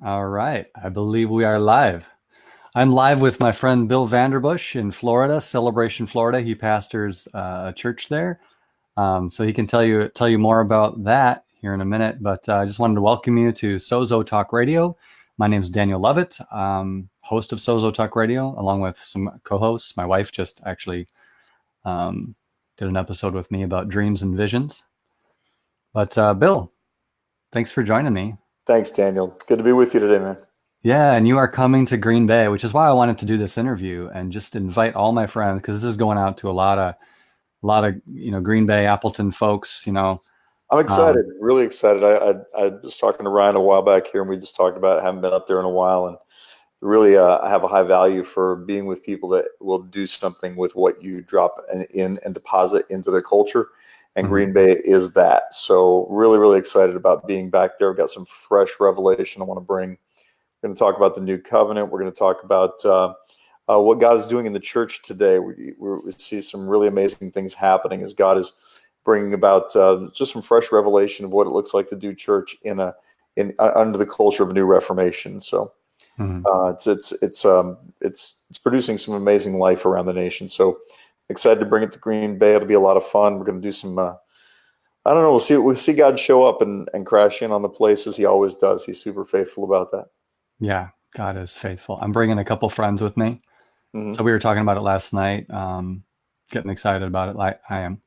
All right. I believe we are live. I'm live with my friend Bill Vanderbush in Florida, Celebration, Florida. He pastors a church there. So he can tell you more about that here in a minute. But I just wanted to welcome you to Sozo Talk Radio. My name is Daniel Lovett, host of Sozo Talk Radio, along with some co-hosts. My wife just actually did an episode with me about dreams and visions. But Bill, thanks for joining me. Thanks, Daniel. Good to be with you today, man. Yeah, and you are coming to Green Bay, which is why I wanted to do this interview and just invite all my friends because this is going out to a lot of Green Bay, Appleton folks. I'm Um, excited, really excited. I was talking to Ryan a while back here, and we just talked about it. Haven't been up there in a while, and really, I have a high value for being with people that will do something with what you drop in and deposit into their culture. And mhm. Green Bay is that. So, really, really excited about being back there. We've got some fresh revelation I want to bring. We're going to talk about the new covenant. We're going to talk about what God is doing in the church today. We see some really amazing things happening as God is bringing about just some fresh revelation of what it looks like to do church in under the culture of a new Reformation. So Mhm. it's producing some amazing life around the nation. So excited to bring it to Green Bay. It'll be a lot of fun. We're going to do some. I don't know. We'll see God show up and crash in on the place as He always does. He's super faithful about that. Yeah, God is faithful. I'm bringing a couple friends with me, so Mm-hmm. we were talking about it last night. Getting excited about it, like I am.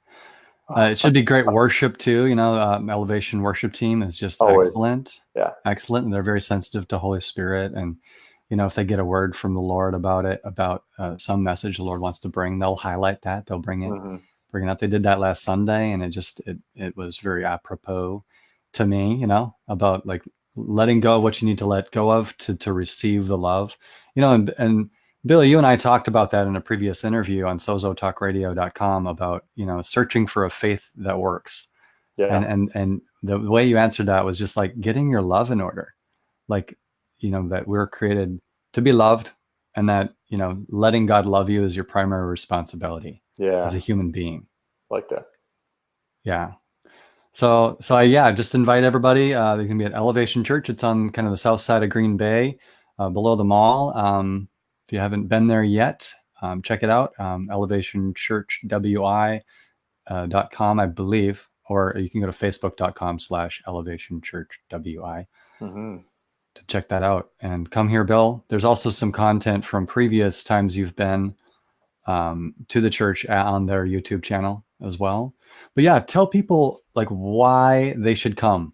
It Oh, should be great worship too. Elevation worship team is just always. excellent, Yeah. excellent, and they're very sensitive to Holy Spirit. And if they get a word from the Lord about it, about some message the Lord wants to bring, they'll highlight that. They'll Mm-hmm. bring it up. They did that last Sunday, and it was very apropos to me. About like letting go of what you need to let go of to receive the love. And Bill, you and I talked about that in a previous interview on sozotalkradio.com about, searching for a faith that works. And Yeah. and and the way you answered that was just like getting your love in order. Like, that we're created to be loved, and that, letting God love you is your primary responsibility as Yeah. a human being. Like that. Yeah. So just invite everybody. They can be at Elevation Church. It's on kind of the south side of Green Bay, below the mall. If you haven't been there yet, check it out. elevationchurchwi.com, I believe, or you can go to facebook.com/elevationchurchwi Mm-hmm. to check that out and come here, Bill. There's also some content from previous times you've been to the church on their YouTube channel as well. But yeah, tell people like why they should come.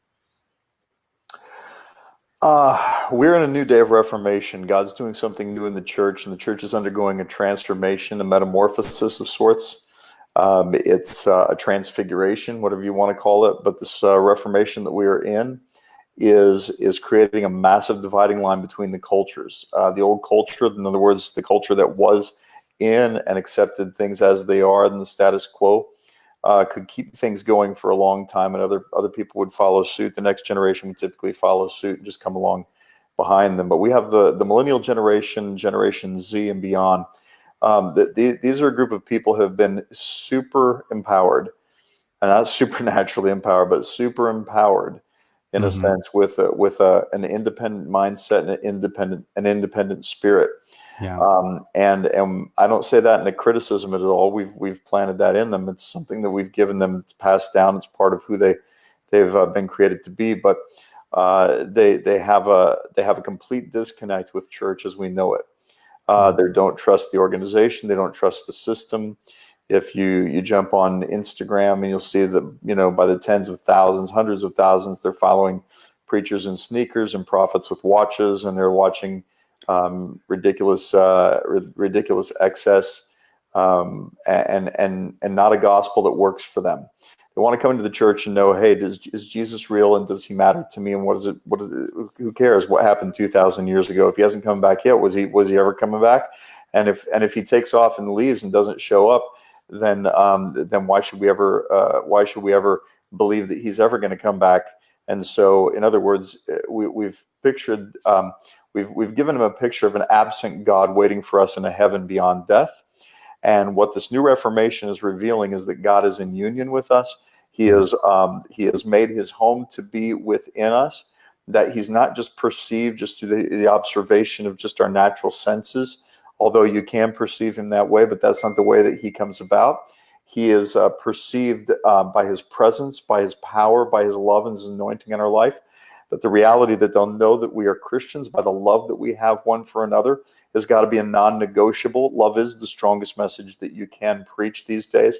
We're in a new day of Reformation. God's doing something new in the church, and the church is undergoing a transformation, a metamorphosis of sorts. It's a transfiguration, whatever you want to call it. But this Reformation that we are in is creating a massive dividing line between the cultures. The old culture, in other words, the culture that was in and accepted things as they are in the status quo, could keep things going for a long time, and other people would follow suit. The next generation would typically follow suit and just come along behind them. But we have the millennial generation, Generation Z, and beyond. These are a group of people who have been super empowered, and not supernaturally empowered, but super empowered in a Mm-hmm. sense with an independent mindset and an independent spirit. Yeah. And I don't say that in a criticism at all. We've planted that in them. It's something that we've given them. It's passed down. It's part of who they've been created to be. But they have a complete disconnect with church as we know it. Mm-hmm. They don't trust the organization. They don't trust the system. If you jump on Instagram and you'll see that, by the tens of thousands, hundreds of thousands, they're following preachers in sneakers and prophets with watches, and they're watching ridiculous excess, and not a gospel that works for them. They want to come into the church and know, hey, is Jesus real, and does He matter to me, and what is it? Who cares what happened 2,000 years ago? If He hasn't come back yet, was he ever coming back? And if He takes off and leaves and doesn't show up, then why should we ever believe that He's ever going to come back? And so, in other words, we've pictured. We've given him a picture of an absent God waiting for us in a heaven beyond death. And what this new Reformation is revealing is that God is in union with us. He Mm-hmm. has made His home to be within us. that he's not just perceived just through the observation of just our natural senses, although you can perceive him that way, but that's not the way that he comes about. He is perceived by his presence, by his power, by his love and his anointing in our life. That the reality that they'll know that we are Christians by the love that we have one for another has got to be a non-negotiable. Love is the strongest message that you can preach these days.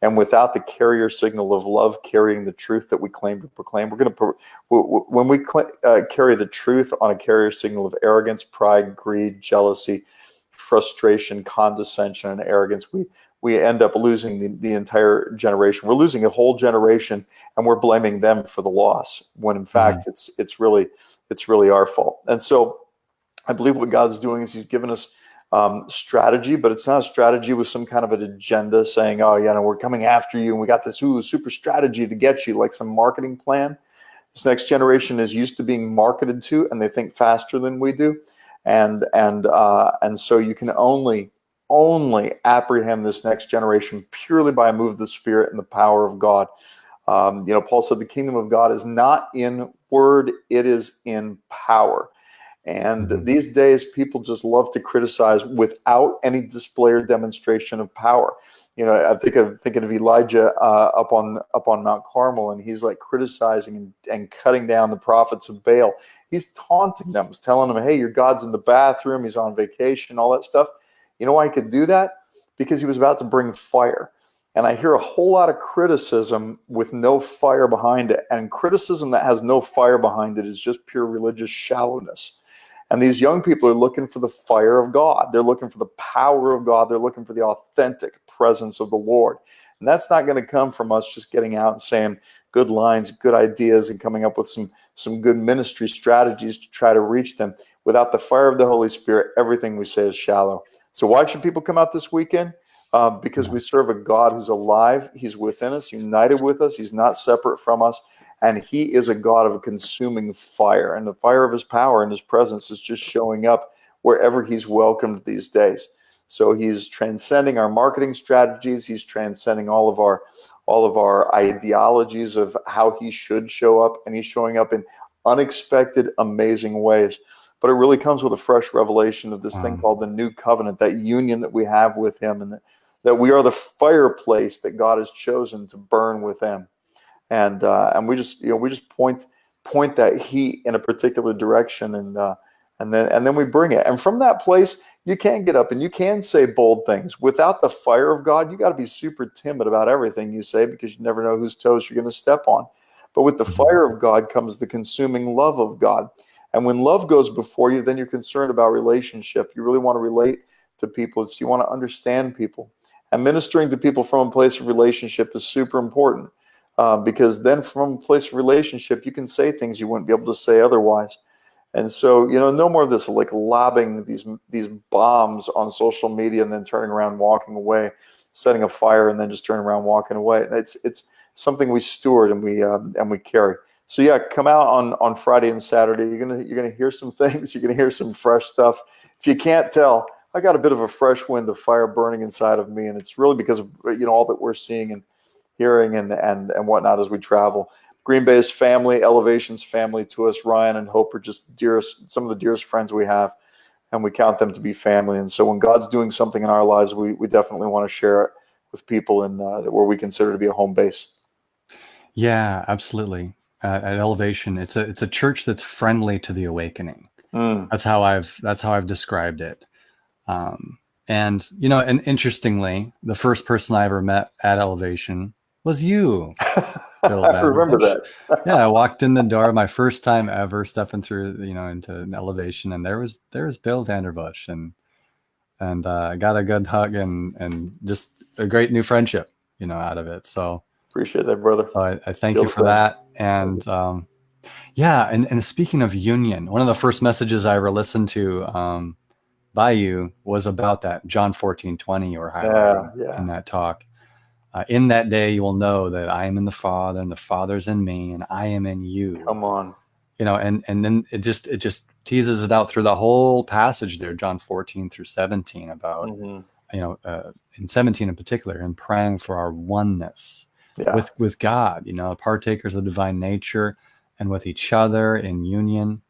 And without the carrier signal of love carrying the truth that we claim to proclaim, when we carry the truth on a carrier signal of arrogance, pride, greed, jealousy, frustration, condescension, and arrogance, we end up losing the entire generation. We're losing a whole generation, and we're blaming them for the loss, when in fact it's really our fault. And so I believe what God's doing is he's given us strategy, but it's not a strategy with some kind of an agenda saying, oh, yeah, no, we're coming after you and we got this super strategy to get you, like some marketing plan. This next generation is used to being marketed to, and they think faster than we do. And so you can only apprehend this next generation purely by a move of the Spirit and the power of God. Paul said the kingdom of God is not in word, it is in power. And these days, people just love to criticize without any display or demonstration of power. I think thinking of Elijah up on Mount Carmel, and he's like criticizing and cutting down the prophets of Baal. He's taunting them, he's telling them, "Hey, your God's in the bathroom. He's on vacation, all that stuff." You know why he could do that? Because he was about to bring fire. And I hear a whole lot of criticism with no fire behind it, and criticism that has no fire behind it is just pure religious shallowness. And these young people are looking for the fire of God. They're looking for the power of God. They're looking for the authentic presence of the Lord. And that's not going to come from us just getting out and saying good lines, good ideas, and coming up with some good ministry strategies to try to reach them. Without the fire of the Holy Spirit, everything we say is shallow. So why should people come out this weekend? Because we serve a God who's alive. He's within us, united with us. He's not separate from us. And he is a God of a consuming fire. And the fire of his power and his presence is just showing up wherever he's welcomed these days. So he's transcending our marketing strategies. He's transcending all of our ideologies of how he should show up. And he's showing up in unexpected, amazing ways. But it really comes with a fresh revelation of this thing called the new covenant, that union that we have with him, and that we are the fireplace that God has chosen to burn with him. And we just point that heat in a particular direction, and then we bring it. And from that place, you can get up and you can say bold things. Without the fire of God, you got to be super timid about everything you say, because you never know whose toes you're going to step on. But with the fire of God comes the consuming love of God. And when love goes before you, then you're concerned about relationship. You really want to relate to people. You want to understand people. And ministering to people from a place of relationship is super important. Because then from a place of relationship, you can say things you wouldn't be able to say otherwise. And so, no more of this like lobbing these bombs on social media and then turning around, walking away, setting a fire, and then just turning around, walking away. It's something we steward and we carry. So yeah, come out on Friday and Saturday. You're gonna hear some things. You're gonna hear some fresh stuff. If you can't tell, I got a bit of a fresh wind of fire burning inside of me, and it's really because of all that we're seeing and hearing and whatnot as we travel. Green Bay's family, Elevation's family to us. Ryan and Hope are just some of the dearest friends we have, and we count them to be family. And so when God's doing something in our lives, we definitely want to share it with people and where we consider to be a home base. Yeah, absolutely. At Elevation, it's a church that's friendly to the awakening. That's how I've described it. And interestingly, the first person I ever met at Elevation was you, Bill. I remember that. Yeah, I walked in the door, my first time ever stepping through, into an Elevation, and there was Bill Vanderbush, and got a good hug and just a great new friendship, out of it. So appreciate that, brother. So I thank you for that. And and speaking of union, one of the first messages I ever listened to by you was about that John 14:20 you were highlighting in that talk. In that day, you will know that I am in the Father, and the Father's in me, and I am in you. Come on. And then it just teases it out through the whole passage there, John 14 through 17, about, in 17 in particular, and praying for our oneness with God, partakers of divine nature, and with each other in union.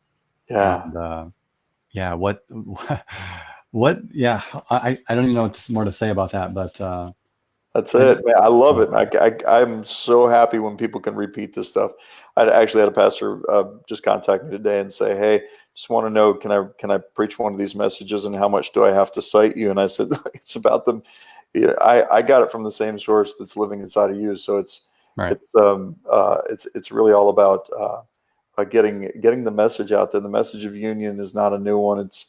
Yeah. And yeah, yeah, I don't even know what more to say about that, but That's I, it, man. I love it. I'm so happy when people can repeat this stuff. I actually had a pastor just contact me today and say, "Hey, just want to know, can I preach one of these messages, and how much do I have to cite you?" And I said, "It's about them. Yeah, I got it from the same source that's living inside of you. So right. it's really all about getting the message out there. The message of union is not a new one. It's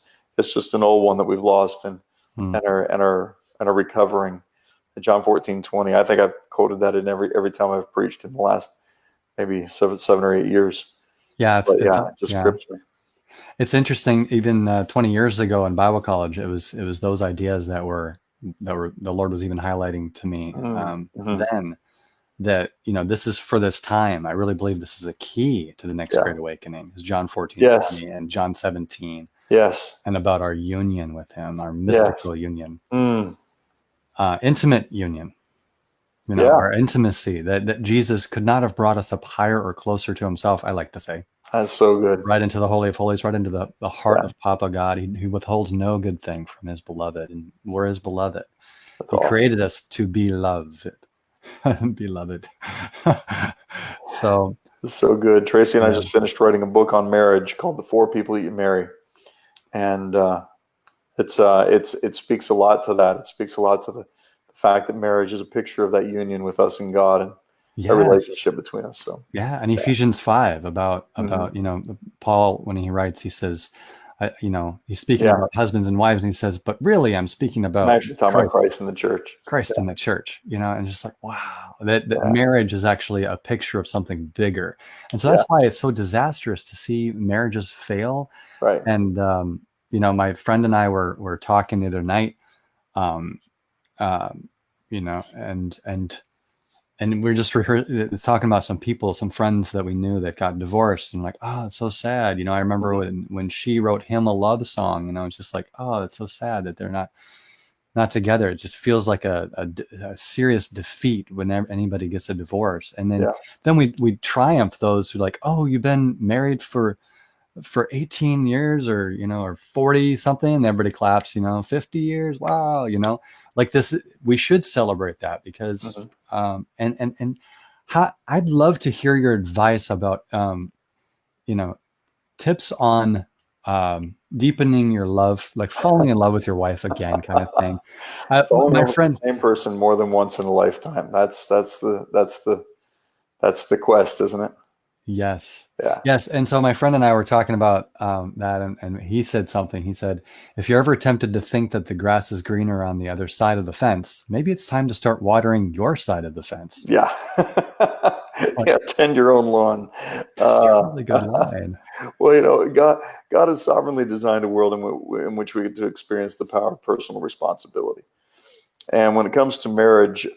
just an old one that we've lost and Hmm. are recovering." John 14:20. I think I've quoted that in every time I've preached in the last maybe seven or 8 years. Yeah, But yeah, it just yeah, grips me. it's interesting. Even 20 years ago in Bible college, it was those ideas that were the Lord was even highlighting to me Mm-hmm. then, that this is for this time. I really believe this is a key to the next Yeah. great awakening. Is John 14:20 Yes. and John 17, Yes. and about our union with Him, our Yes. mystical union, Mm. intimate union. Yeah. Our intimacy, that Jesus could not have brought us up higher or closer to Himself. I like to say, That's so good. right into the Holy of Holies, right into the heart Yeah. of Papa God. He withholds no good thing from His beloved, and we're His beloved. That's He awesome. created us to be loved, beloved. So It's so good. Tracy and I yeah, just finished writing a book on marriage called "The Four People That You Marry," and it speaks a lot to that. It speaks a lot to the fact that marriage is a picture of that union with us and God and a yes, relationship between us. So yeah. And yeah. Ephesians 5 Hmm. about Paul, when he writes, he says, he's speaking Yeah. about husbands and wives, and he says, but really, I'm speaking I'm about actually talking about Christ. Christ in the church. Christ Yeah. in the church, and just like, wow, that Yeah. marriage is actually a picture of something bigger. And so Yeah. that's why it's so disastrous to see marriages fail. Right. And, my friend and I were talking the other night, um, um, and we're just talking about some friends that we knew that got divorced, and like, oh, it's so sad. I remember Mhm. when she wrote him a love song, it's just like, oh, it's so sad that they're not together. It just feels like a serious defeat whenever anybody gets a divorce. And Yeah. then we triumph those who like, oh, you've been married for 18 years, or 40 something, and everybody claps, 50 years. Wow. Like this, we should celebrate that because, Hmm. and how, I'd love to hear your advice about, you know, tips on deepening your love, like falling in love with your wife again, kind of thing. Falling in My love with friend, the same person more than once in a lifetime. That's the quest, isn't it? yes, Yeah. yes. And so my friend and I were talking about that, and he said something. He said, if you're ever tempted to think that the grass is greener on the other side of the fence, maybe it's time to start watering your side of the fence. Yeah. Like, Yeah. Tend your own lawn. that's a Uh, really good line. well, God has sovereignly designed a world in which we get to experience the power of personal responsibility. And when it comes to marriage,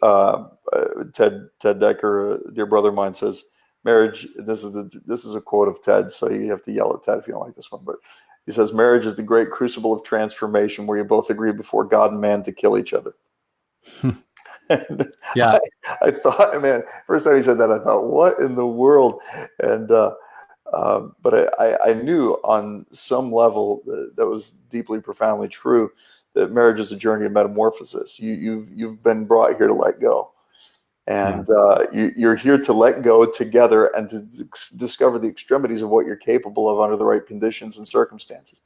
Ted Decker, a dear brother of mine, says marriage. This is a quote of Ted, so you have to yell at Ted if you don't like this one. But he says marriage is the great crucible of transformation, where you both agree before God and man to kill each other. And Yeah. I thought, man, first time he said that, I thought, what in the world? And but I knew on some level that was deeply, profoundly true, that marriage is a journey of metamorphosis. You've been brought here to let go, Yeah. and you're here to let go together and to discover the extremities of what you're capable of under the right conditions and circumstances.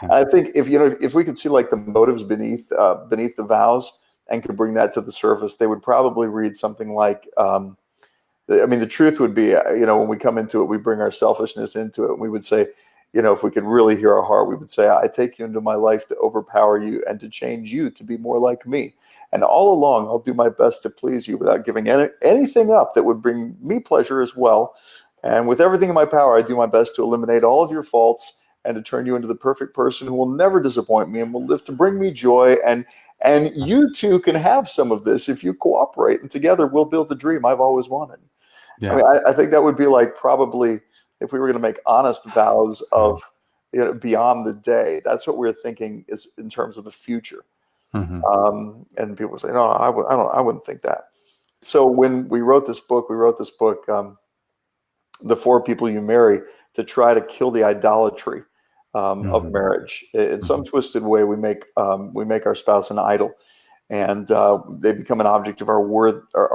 Yeah. And I think if we could see like the motives beneath the vows and could bring that to the surface, they would probably read something like. I mean, the truth would be, when we come into it, we bring our selfishness into it. And we would say, if we could really hear our heart, we would say, I take you into my life to overpower you and to change you to be more like me. And all along, I'll do my best to please you without giving anything up that would bring me pleasure as well. And with everything in my power, I do my best to eliminate all of your faults and to turn you into the perfect person who will never disappoint me and will live to bring me joy. And you too can have some of this if you cooperate, and together we'll build the dream I've always wanted. I Yeah. mean, I think that would be like probably if we were going to make honest vows Yeah. of beyond the day. That's what we're thinking is in terms of the future. Hmm. And people say, no, I wouldn't think that. So when we wrote this book, the four people you marry to try to kill the idolatry of Hmm. marriage. In Hmm. some twisted way, we make our spouse an idol, and they become an object of our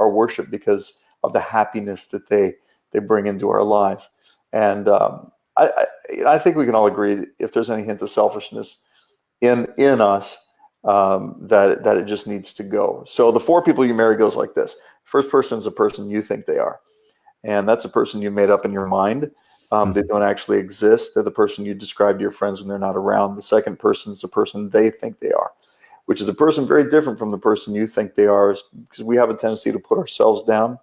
worship because of the happiness that they bring into our life. And I think we can all agree that if there's any hint of selfishness in us, that it just needs to go. So the four people you marry goes like this. First person is a person you think they are, and that's a person you made up in your mind. They Hmm. don't actually exist. They're the person you describe to your friends when they're not around. The second person is the person they think they are, which is a person very different from the person you think they are, because we have a tendency to put ourselves down.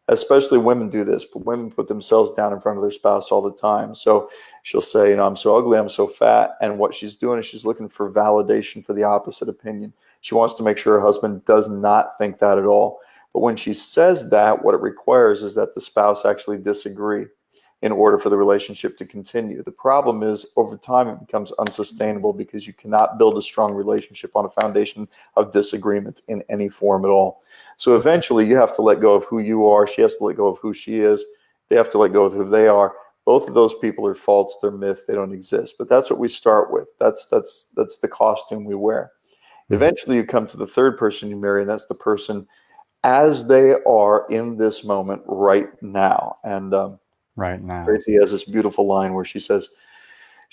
Especially women do this, but women put themselves down in front of their spouse all the time. So she'll say, I'm so ugly, I'm so fat. And what she's doing is she's looking for validation for the opposite opinion. She wants to make sure her husband does not think that at all. But when she says that, what it requires is that the spouse actually disagree in order for the relationship to continue. The problem is over time it becomes unsustainable because you cannot build a strong relationship on a foundation of disagreement in any form at all. So eventually you have to let go of who you are. She has to let go of who she is. They have to let go of who they are. Both of those people are false. They're myth. They don't exist. But that's what we start with. That's the costume we wear. Hmm. Eventually you come to the third person you marry, and that's the person as they are in this moment right now. And Right now. Tracy has this beautiful line where she says,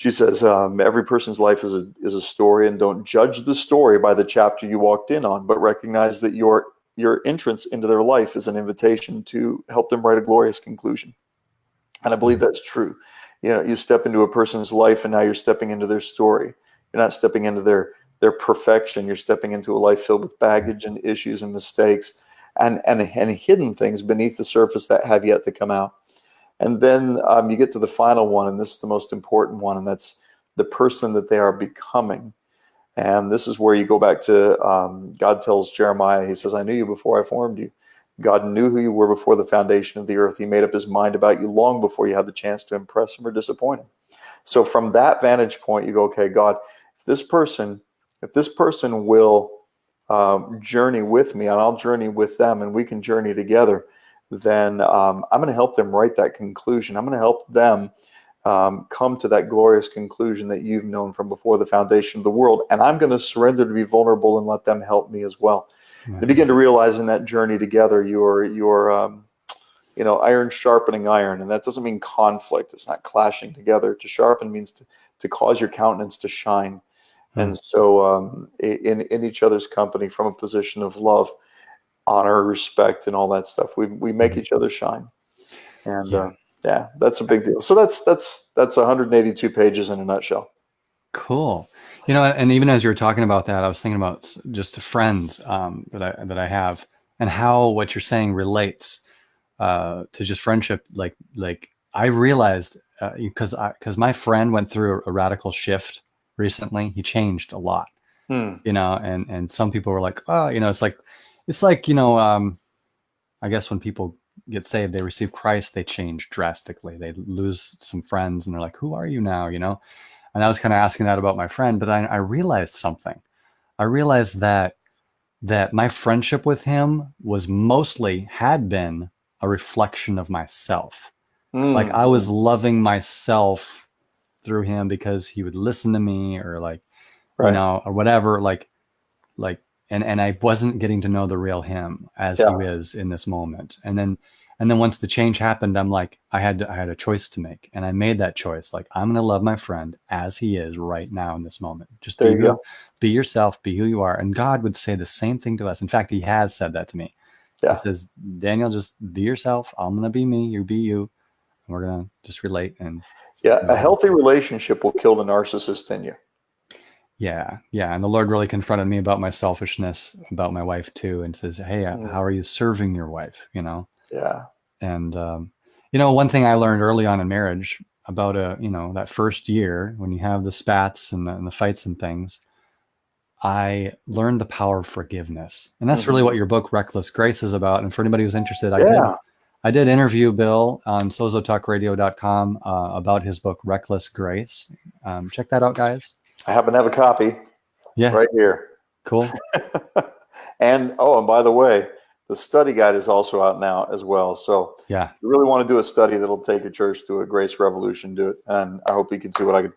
every person's life is a story, and don't judge the story by the chapter you walked in on, but recognize that your entrance into their life is an invitation to help them write a glorious conclusion. And I believe Hmm. that's true. You step into a person's life, and now you're stepping into their story. You're not stepping into their perfection. You're stepping into a life filled with baggage and issues and mistakes and hidden things beneath the surface that have yet to come out. And then you get to the final one, and this is the most important one, and that's the person that they are becoming. And this is where you go back to God tells Jeremiah, he says, I knew you before I formed you. God knew who you were before the foundation of the earth. He made up his mind about you long before you had the chance to impress him or disappoint him. So from that vantage point, you go, okay, God, if this person will journey with me, and I'll journey with them, and we can journey together, then I'm going to help them write that conclusion. I'm going to help them come to that glorious conclusion that you've known from before the foundation of the world. And I'm going to surrender to be vulnerable and let them help me as well. Yeah. You begin to realize in that journey together, iron sharpening iron. And that doesn't mean conflict. It's not clashing together. To sharpen means to cause your countenance to shine. Hmm. And so in each other's company from a position of love, honor, respect, and all that stuff, we make Hmm. each other shine. And Yeah. yeah, that's a big deal. So that's 182 pages in a nutshell. Cool. And even as you were talking about that, I was thinking about just friends that I have, and how what you're saying relates to just friendship. Like I realized because my friend went through a radical shift recently. He changed a lot, Hmm. and some people were like, oh, it's like I guess when people get saved, they receive Christ, they change drastically. They lose some friends, and they're like, who are you now? And I was kind of asking that about my friend, but I realized something. I realized that my friendship with him had been a reflection of myself. Like I was Hmm. loving myself through him because he would listen to me, or like, Right. or whatever, like and I wasn't getting to know the real him as he Yeah. is in this moment. And then once the change happened, I'm like, I had a choice to make, and I made that choice. Like, I'm gonna love my friend as he is right now in this moment. Just There be you real, go. be yourself, be who you are. And God would say the same thing to us. In fact, he has said that to me. He Yeah. says, Daniel, just be yourself. I'm gonna be me, you be you, and we're gonna just relate. And Yeah. A healthy relationship will kill the narcissist in you. yeah, yeah. And the Lord really confronted me about my selfishness about my wife too, and says, hey, how Mm. are you serving your wife? Yeah. And one thing I learned early on in marriage about that first year when you have the spats and the fights and things, I learned the power of forgiveness. And that's really Hmm. what your book Reckless Grace is about. And for anybody who's interested, Yeah. I did interview Bill on sozotalkradio.com about his book Reckless Grace. Check that out, guys. I happen to have a copy Yeah, right here. cool. And by the way, the study guide is also out now as well. So Yeah. if you really want to do a study that'll take your church to a grace revolution, do it. And I hope you can see what I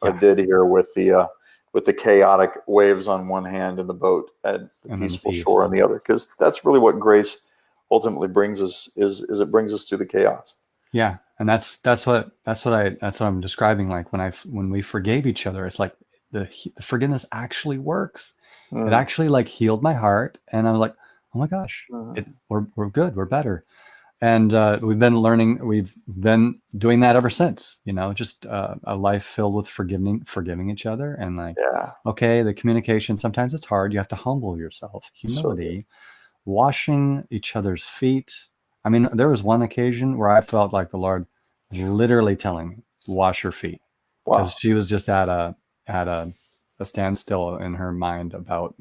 Yeah. did here with the chaotic waves on one hand and the boat at the And then the peaceful peace. shore on the other, because that's really what grace ultimately brings us, is it brings us through the chaos. Yeah. And that's what I'm describing. Like when we forgave each other, it's like the forgiveness actually works. It actually like healed my heart, and I was like, oh my gosh, we're good, we're better. And we've been doing that ever since, just a life filled with forgiving each other. And like, Yeah. okay, the communication, sometimes it's hard. You have to humble yourself, humility, washing each other's feet. I mean, there was one occasion where I felt like the Lord literally telling me, wash your feet. Because Wow. she was just at a standstill in her mind about,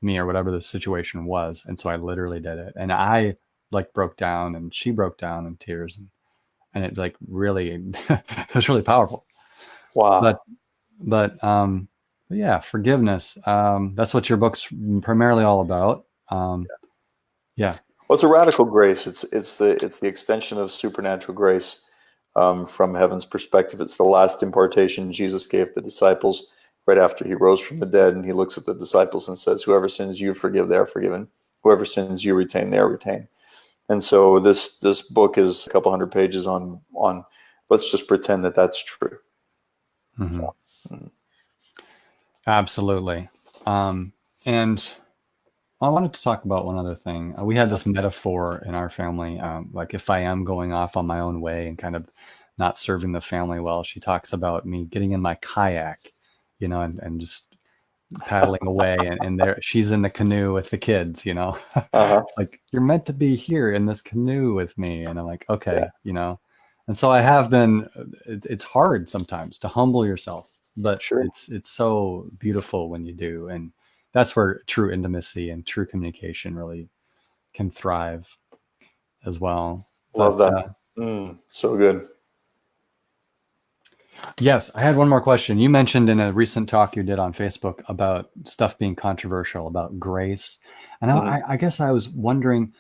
me or whatever the situation was. And so I literally did it. And I like broke down, and she broke down in tears, and it like really it was really powerful. Wow. But yeah, forgiveness, that's what your book's primarily all about. Yeah. Well, it's a radical grace. It's the extension of supernatural grace, from heaven's perspective. It's the last impartation Jesus gave the disciples right after he rose from the dead, and he looks at the disciples and says, "Whoever sins you forgive, they are forgiven. Whoever sins you retain, they are retained." And so this book is a couple hundred pages on. Let's just pretend that that's true. Mm-hmm. So, Absolutely. And I wanted to talk about one other thing. We had this metaphor in our family, like if I am going off on my own way and kind of not serving the family well. She talks about me getting in my kayak, and just paddling away, and there she's in the canoe with the kids. uh-huh. It's like, you're meant to be here in this canoe with me. And I'm like, Yeah, okay. And so I have been. It's hard sometimes to humble yourself, but sure. it's so beautiful when you do. And that's where true intimacy and true communication really can thrive as well. Love But that. So good. yes, I had one more question. You mentioned in a recent talk you did on Facebook about stuff being controversial, about grace. And Mhm. I guess I was wondering,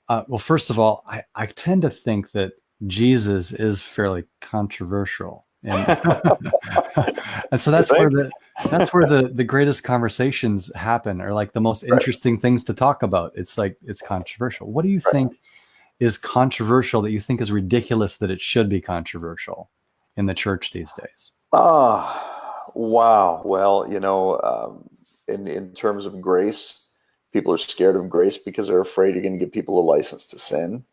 well, first of all, I tend to think that Jesus is fairly controversial. And and so You think? that's where the greatest conversations happen, or like the most Right. interesting things to talk about. It's like it's controversial. What do you Right. think is controversial that you think is ridiculous that it should be controversial in the church these days? Wow. Well, in terms of grace, people are scared of grace because they're afraid you're going to give people a license to sin,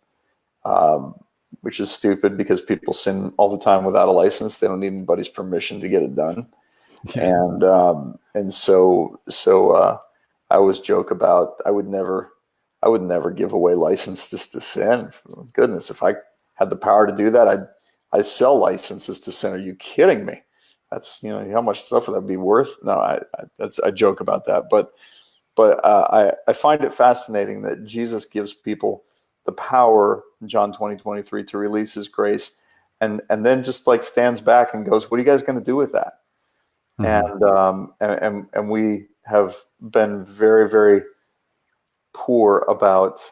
um, which is stupid because people sin all the time without a license. They don't need anybody's permission to get it done. Yeah. And I always joke about I would never give away licenses to sin. Goodness, if I had the power to do that, I'd sell licenses to sin. Are you kidding me? That's how much stuff would that be worth? No, I joke about that, but I find it fascinating that Jesus gives people the power in John 20:23 to release His grace, and then just like stands back and goes, "What are you guys going to do with that?" Hmm. And we have been very, very poor about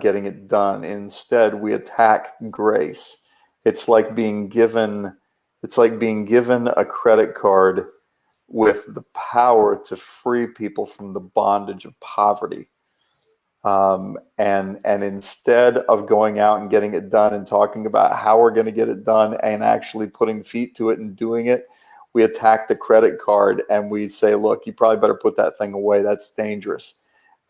getting it done. Instead, we attack grace. It's like being given a credit card with the power to free people from the bondage of poverty. And instead of going out and getting it done and talking about how we're going to get it done and actually putting feet to it and doing it, we attack the credit card and we say, look, you probably better put that thing away. That's dangerous.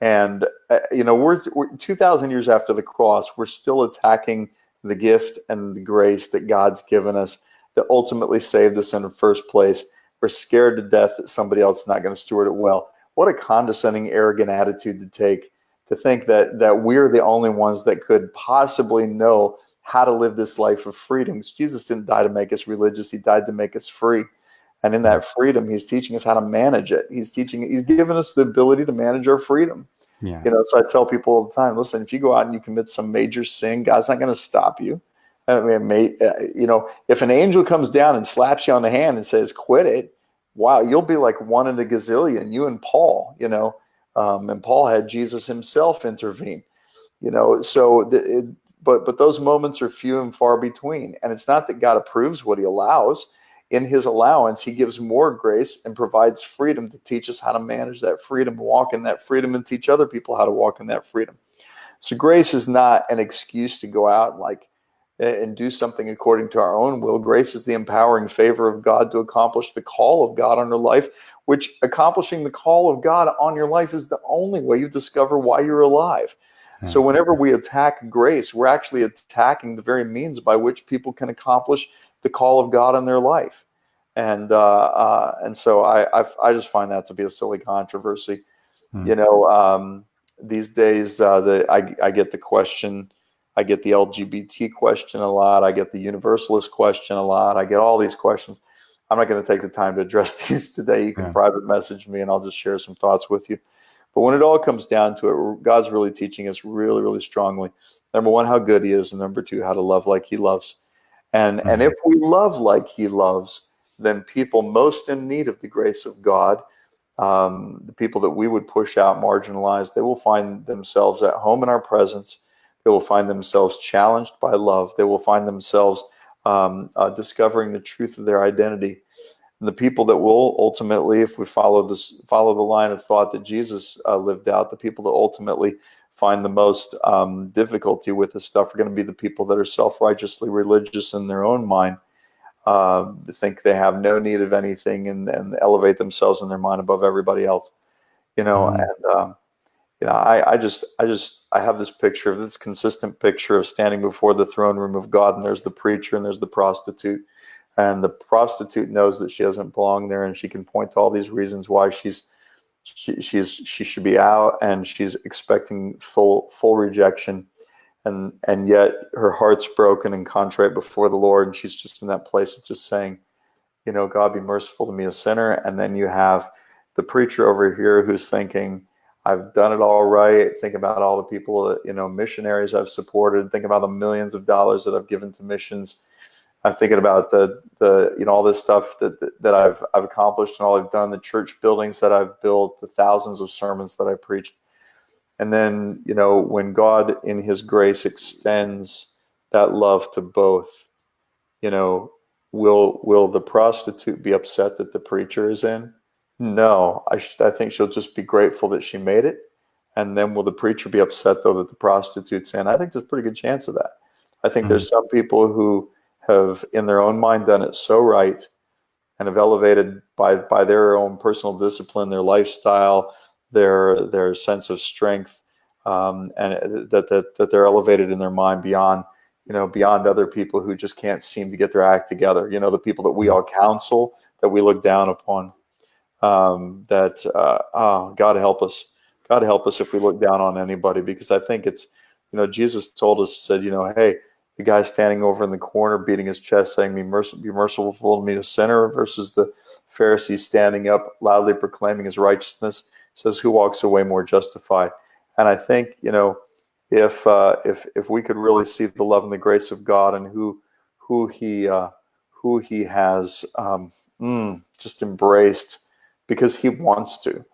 And, we're 2,000 years after the cross, we're still attacking the gift and the grace that God's given us that ultimately saved us in the first place. We're scared to death that somebody else is not going to steward it well. What a condescending, arrogant attitude to take, to think that we're the only ones that could possibly know how to live this life of freedom. Jesus didn't die to make us religious. He died to make us free. And in that freedom, He's teaching us how to manage it. He's given us the ability to manage our freedom. Yeah. So I tell people all the time, listen, if you go out and you commit some major sin, God's not going to stop you. I mean, if an angel comes down and slaps you on the hand and says, quit it, wow, you'll be like one in a gazillion, you and Paul, And Paul had Jesus himself intervene. But those moments are few and far between. And it's not that God approves what he allows. In his allowance, he gives more grace and provides freedom to teach us how to manage that freedom, walk in that freedom, and teach other people how to walk in that freedom. So grace is not an excuse to go out and do something according to our own will. Grace is the empowering favor of God to accomplish the call of God on your life, which accomplishing the call of God on your life is the only way you discover why you're alive. So whenever we attack grace, we're actually attacking the very means by which people can accomplish the call of God in their life. And so I just find that to be a silly controversy. These days, I get the question, I get the LGBT question a lot, I get the universalist question a lot, I get all these questions. I'm not going to take the time to address these today. You can private message me and I'll just share some thoughts with you. But when it all comes down to it, God's really teaching us really, really strongly. Number one, how good he is. And number two, how to love like he loves. And if we love like he loves, then people most in need of the grace of God, the people that we would push out, marginalized, they will find themselves at home in our presence. They will find themselves challenged by love. They will find themselves discovering the truth of their identity. And the people that will ultimately, if we follow the line of thought that Jesus lived out, the people that ultimately find the most difficulty with this stuff are going to be the people that are self-righteously religious in their own mind, think they have no need of anything, and elevate themselves in their mind above everybody else. I have this picture, this consistent picture of standing before the throne room of God, and there's the preacher and there's the prostitute. And the prostitute knows that she doesn't belong there, and she can point to all these reasons why she should be out, and she's expecting full rejection, and yet her heart's broken and contrite before the Lord, and she's just in that place of just saying, God, be merciful to me, a sinner. And then you have the preacher over here who's thinking, I've done it all right. Think about all the people, missionaries I've supported. Think about the millions of dollars that I've given to missions. I'm thinking about the all this stuff that I've accomplished and all I've done, the church buildings that I've built, the thousands of sermons that I preached. And then, when God in his grace extends that love to both, will the prostitute be upset that the preacher is in? No, I think she'll just be grateful that she made it. And then will the preacher be upset, though, that the prostitute's in? I think there's a pretty good chance of that. I think there's some people who have in their own mind done it so right and have elevated by their own personal discipline, their lifestyle, their sense of strength, and that they're elevated in their mind beyond other people who just can't seem to get their act together. The people that we all counsel, that we look down upon. God help us. God help us if we look down on anybody, because I think it's, Jesus told us, said, hey, the guy standing over in the corner beating his chest saying, be merciful to me, a sinner, versus the Pharisee standing up loudly proclaiming his righteousness, says, who walks away more justified? And I think, if we could really see the love and the grace of God and who he has just embraced because he wants to,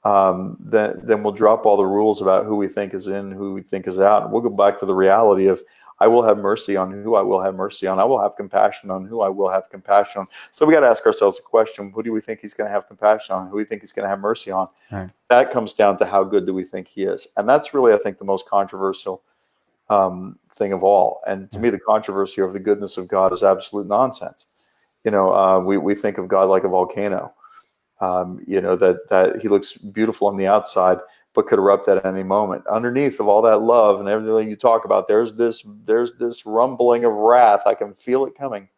then we'll drop all the rules about who we think is in, who we think is out, and we'll go back to the reality of, I will have mercy on who I will have mercy on. I will have compassion on who I will have compassion on. So we got to ask ourselves a question: who do we think he's going to have compassion on? Who do we think he's going to have mercy on? Right. That comes down to how good do we think he is, and that's really, I think, the most controversial thing of all. And to me, the controversy over the goodness of God is absolute nonsense. We think of God like a volcano. That he looks beautiful on the outside, but could erupt at any moment. Underneath of all that love and everything you talk about, there's this rumbling of wrath. I can feel it coming.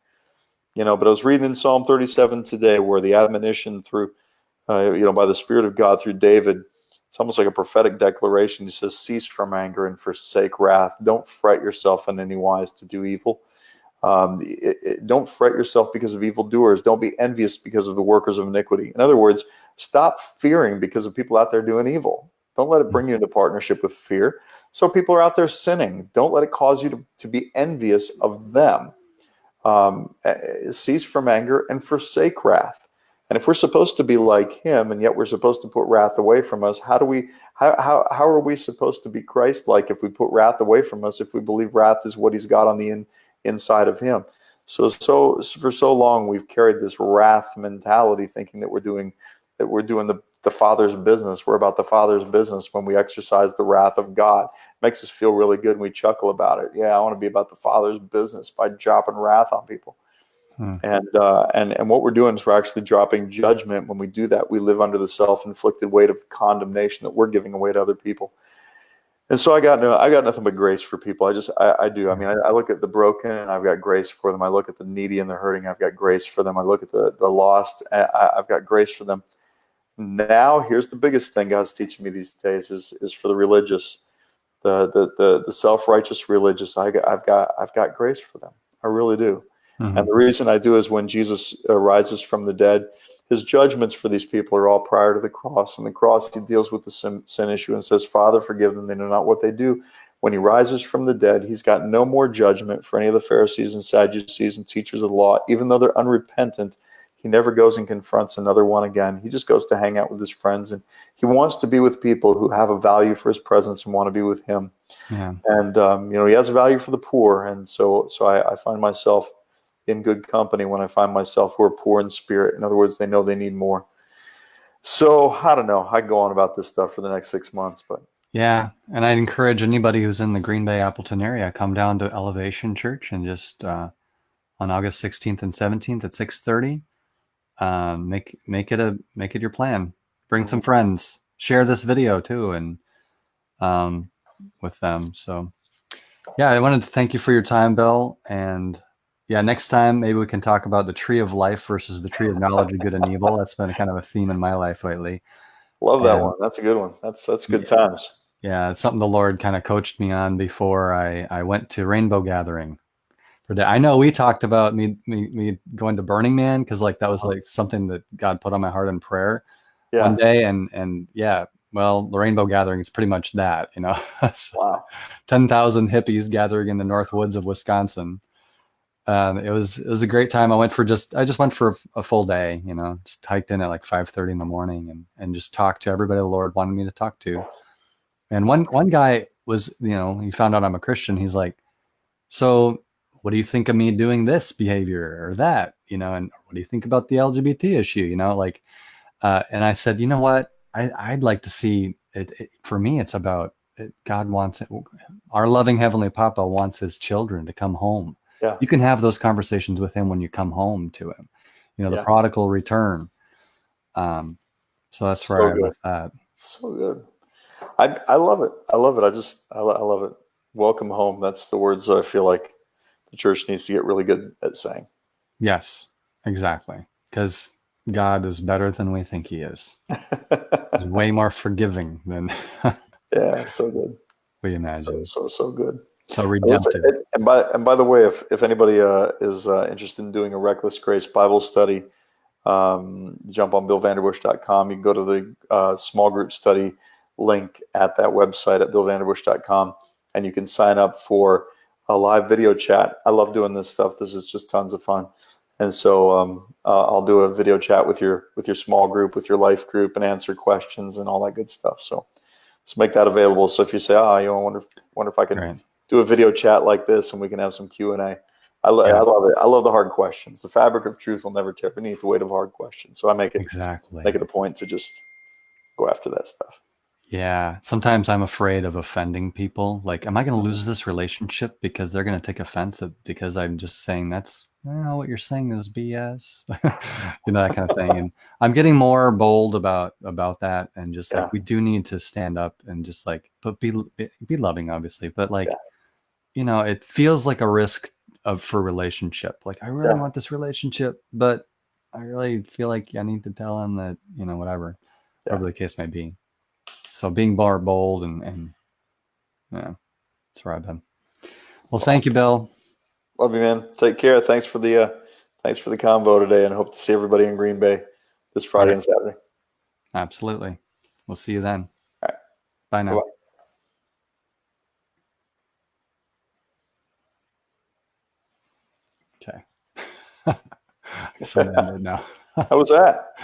But I was reading in Psalm 37 today, where the admonition through, by the Spirit of God through David, it's almost like a prophetic declaration. He says, cease from anger and forsake wrath. Don't fret yourself in any wise to do evil. Don't fret yourself because of evildoers. Don't be envious because of the workers of iniquity. In other words, stop fearing because of people out there doing evil. Don't let it bring you into partnership with fear. So people are out there sinning. Don't let it cause you to be envious of them. Cease from anger and forsake wrath. And if we're supposed to be like him, and yet we're supposed to put wrath away from us, how are we supposed to be Christ-like if we put wrath away from us, if we believe wrath is what he's got on the inside of him? So for so long we've carried this wrath mentality, thinking that we're doing the Father's business. We're about the Father's business when we exercise the wrath of God. It makes us feel really good and we chuckle about it. Yeah, I want to be about the Father's business by dropping wrath on people. And what we're doing is we're actually dropping judgment. When we do that, we live under the self-inflicted weight of condemnation that we're giving away to other people. And so I got nothing but grace for people. I do. I mean, I look at the broken and I've got grace for them. I look at the needy and the hurting. I've got grace for them. I look at the lost. I've got grace for them. Now, here's the biggest thing God's teaching me these days is for the religious, the self-righteous religious. I've got grace for them. I really do. Mm-hmm. And the reason I do is when Jesus rises from the dead, his judgments for these people are all prior to the cross. And the cross, he deals with the sin issue and says, Father, forgive them. They know not what they do. When he rises from the dead, he's got no more judgment for any of the Pharisees and Sadducees and teachers of the law. Even though they're unrepentant, he never goes and confronts another one again. He just goes to hang out with his friends. And he wants to be with people who have a value for his presence and want to be with him. Yeah. And, he has a value for the poor. And so I find myself in good company when I find myself who are poor in spirit. In other words, they know they need more. So I don't know. I go on about this stuff for the next 6 months, but Yeah, and I'd encourage anybody who's in the Green Bay Appleton area, come down to Elevation Church and just on August 16th and 17th at 6:30, make it your plan. Bring some friends. Share this video too, and with them. So yeah, I wanted to thank you for your time, Bill. And yeah, next time maybe we can talk about the tree of life versus the tree of knowledge of good and evil. That's been kind of a theme in my life lately. love that And one. That's a good one. That's good times. yeah, it's something the Lord kind of coached me on before I went to Rainbow Gathering for that. I know we talked about me going to Burning Man because like that was like something that God put on my heart in prayer one Yeah. day, and yeah, well, the Rainbow Gathering is pretty much that, you know. So, Wow. 10,000 hippies gathering in the north woods of Wisconsin. It was a great time. I just went for a full day, you know, just hiked in at like 5:30 in the morning and just talked to everybody the Lord wanted me to talk to. And one guy was, you know, he found out I'm a Christian. He's like, so what do you think of me doing this behavior or that, you know, and what do you think about the LGBT issue, you know, like, and I said, you know what, I'd like to see it for me, it's about God wants it. Our loving Heavenly Papa wants his children to come home. Yeah. You can have those conversations with him when you come home to him, you know, the prodigal return. So that's where I am with that. So good. I love it. I love it. I love it. Welcome home. That's the words that I feel like the church needs to get really good at saying. Yes, exactly. Because God is better than we think he is. He's way more forgiving than Yeah, so good. we imagine. So good. So redemptive. And by the way, if anybody is interested in doing a Reckless Grace Bible study, jump on BillVanderbush.com. You can go to the small group study link at that website at BillVanderbush.com, and you can sign up for a live video chat. I love doing this stuff. This is just tons of fun. And so I'll do a video chat with your small group, with your life group, and answer questions and all that good stuff. So make that available. So if you say, you know, I wonder if I can do a video chat like this and we can have some Q&A. I love it. I love the hard questions. The fabric of truth will never tear beneath the weight of hard questions. So I make it a point to just go after that stuff. Yeah. Sometimes I'm afraid of offending people. Like, am I going to lose this relationship because they're going to take offense because I'm just saying that's, what you're saying is BS, you know, that kind of thing. And I'm getting more bold about that. And just like, we do need to stand up and just like, but be loving, obviously. But like, you know, it feels like a risk for relationship. Like, I really want this relationship, but I really feel like I need to tell him that, you know, whatever the case may be. So being more bold and yeah, that's where I've been. Well, thank you, Bill. Love you, man. Take care. Thanks for the convo today, and hope to see everybody in Green Bay this Friday and Saturday. Absolutely. We'll see you then. All right. Bye now. Bye. Okay. So I'm ended now. How was that?